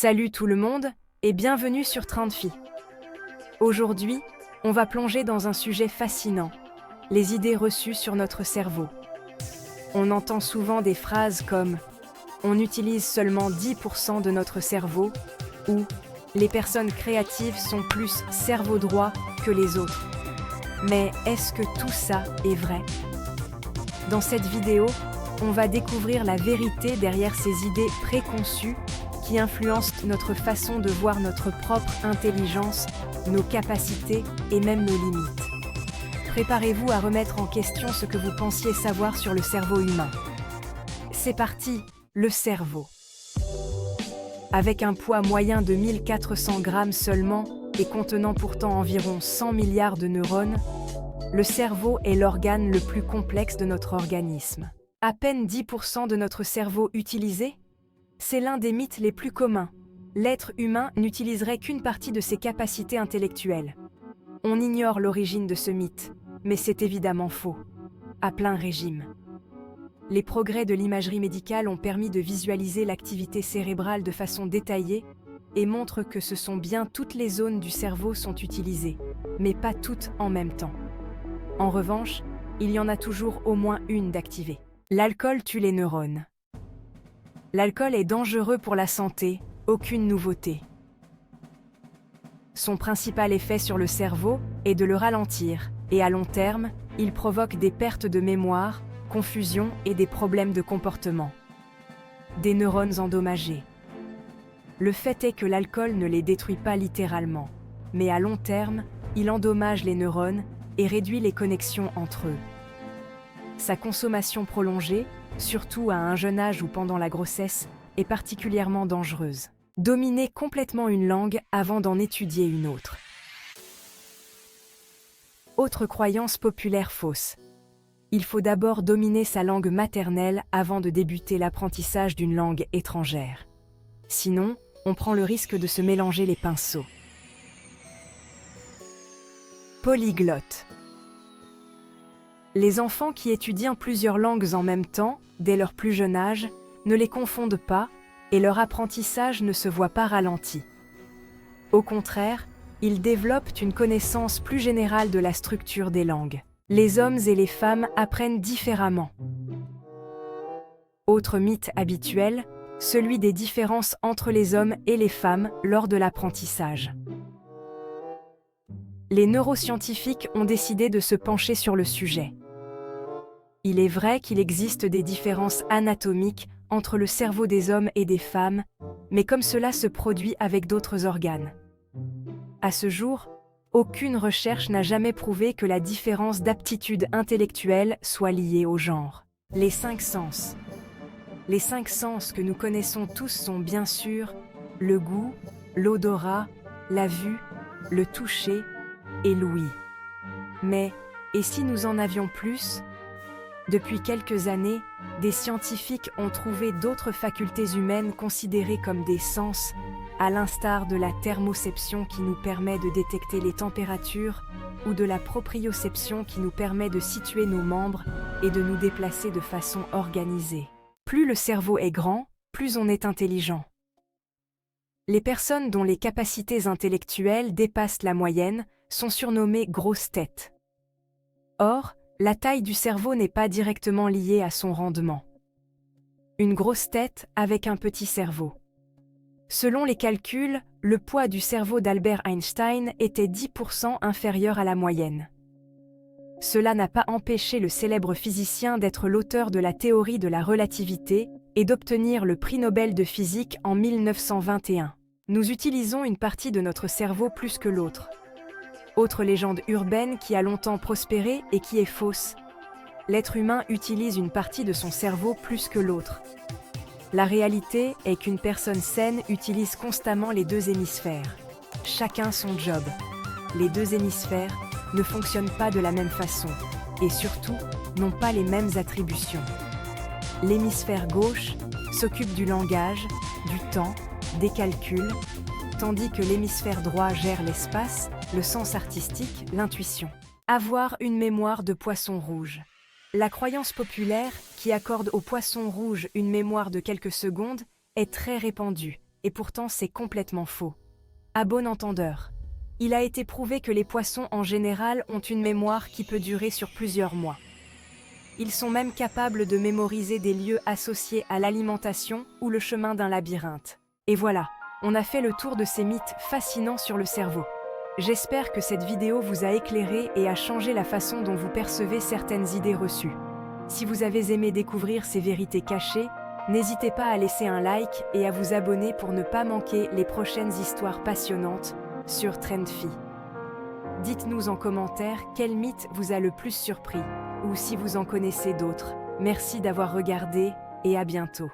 Salut tout le monde et bienvenue sur Trendfi. Aujourd'hui, on va plonger dans un sujet fascinant, les idées reçues sur notre cerveau. On entend souvent des phrases comme « on utilise seulement 10% de notre cerveau » ou « les personnes créatives sont plus cerveau droit que les autres ». Mais est-ce que tout ça est vrai? Dans cette vidéo, on va découvrir la vérité derrière ces idées préconçues qui influencent notre façon de voir notre propre intelligence, nos capacités et même nos limites. Préparez-vous à remettre en question ce que vous pensiez savoir sur le cerveau humain. C'est parti, le cerveau. Avec un poids moyen de 1400 grammes seulement et contenant pourtant environ 100 milliards de neurones, le cerveau est l'organe le plus complexe de notre organisme. À peine 10% de notre cerveau utilisé? C'est l'un des mythes les plus communs. L'être humain n'utiliserait qu'une partie de ses capacités intellectuelles. On ignore l'origine de ce mythe, mais c'est évidemment faux, à plein régime. Les progrès de l'imagerie médicale ont permis de visualiser l'activité cérébrale de façon détaillée et montrent que ce sont bien toutes les zones du cerveau sont utilisées, mais pas toutes en même temps. En revanche, il y en a toujours au moins une d'activée. L'alcool tue les neurones. L'alcool est dangereux pour la santé, aucune nouveauté. Son principal effet sur le cerveau est de le ralentir, et à long terme, il provoque des pertes de mémoire, confusion et des problèmes de comportement. Des neurones endommagés. Le fait est que l'alcool ne les détruit pas littéralement, mais à long terme, il endommage les neurones et réduit les connexions entre eux. Sa consommation prolongée, surtout à un jeune âge ou pendant la grossesse, est particulièrement dangereuse. Dominer complètement une langue avant d'en étudier une autre. Autre croyance populaire fausse. Il faut d'abord dominer sa langue maternelle avant de débuter l'apprentissage d'une langue étrangère. Sinon, on prend le risque de se mélanger les pinceaux. Polyglotte. Les enfants qui étudient plusieurs langues en même temps, dès leur plus jeune âge, ne les confondent pas et leur apprentissage ne se voit pas ralenti. Au contraire, ils développent une connaissance plus générale de la structure des langues. Les hommes et les femmes apprennent différemment. Autre mythe habituel, celui des différences entre les hommes et les femmes lors de l'apprentissage. Les neuroscientifiques ont décidé de se pencher sur le sujet. Il est vrai qu'il existe des différences anatomiques entre le cerveau des hommes et des femmes, mais comme cela se produit avec d'autres organes. À ce jour, aucune recherche n'a jamais prouvé que la différence d'aptitude intellectuelle soit liée au genre. Les 5 sens. Les 5 sens que nous connaissons tous sont bien sûr le goût, l'odorat, la vue, le toucher et l'ouïe. Mais, et si nous en avions plus? Depuis quelques années, des scientifiques ont trouvé d'autres facultés humaines considérées comme des sens, à l'instar de la thermoception qui nous permet de détecter les températures ou de la proprioception qui nous permet de situer nos membres et de nous déplacer de façon organisée. Plus le cerveau est grand, plus on est intelligent. Les personnes dont les capacités intellectuelles dépassent la moyenne sont surnommées grosses têtes. Or, la taille du cerveau n'est pas directement liée à son rendement. Une grosse tête avec un petit cerveau. Selon les calculs, le poids du cerveau d'Albert Einstein était 10% inférieur à la moyenne. Cela n'a pas empêché le célèbre physicien d'être l'auteur de la théorie de la relativité et d'obtenir le prix Nobel de physique en 1921. Nous utilisons une partie de notre cerveau plus que l'autre. Autre légende urbaine qui a longtemps prospéré et qui est fausse. L'être humain utilise une partie de son cerveau plus que l'autre. La réalité est qu'une personne saine utilise constamment les 2 hémisphères. Chacun son job. Les 2 hémisphères ne fonctionnent pas de la même façon et surtout n'ont pas les mêmes attributions. L'hémisphère gauche s'occupe du langage, du temps, des calculs, tandis que l'hémisphère droit gère l'espace, le sens artistique, l'intuition. Avoir une mémoire de poisson rouge. La croyance populaire, qui accorde au poisson rouge une mémoire de quelques secondes, est très répandue, et pourtant c'est complètement faux. À bon entendeur, il a été prouvé que les poissons en général ont une mémoire qui peut durer sur plusieurs mois. Ils sont même capables de mémoriser des lieux associés à l'alimentation ou le chemin d'un labyrinthe. Et voilà, on a fait le tour de ces mythes fascinants sur le cerveau. J'espère que cette vidéo vous a éclairé et a changé la façon dont vous percevez certaines idées reçues. Si vous avez aimé découvrir ces vérités cachées, n'hésitez pas à laisser un like et à vous abonner pour ne pas manquer les prochaines histoires passionnantes sur Trendfi. Dites-nous en commentaire quel mythe vous a le plus surpris, ou si vous en connaissez d'autres. Merci d'avoir regardé et à bientôt.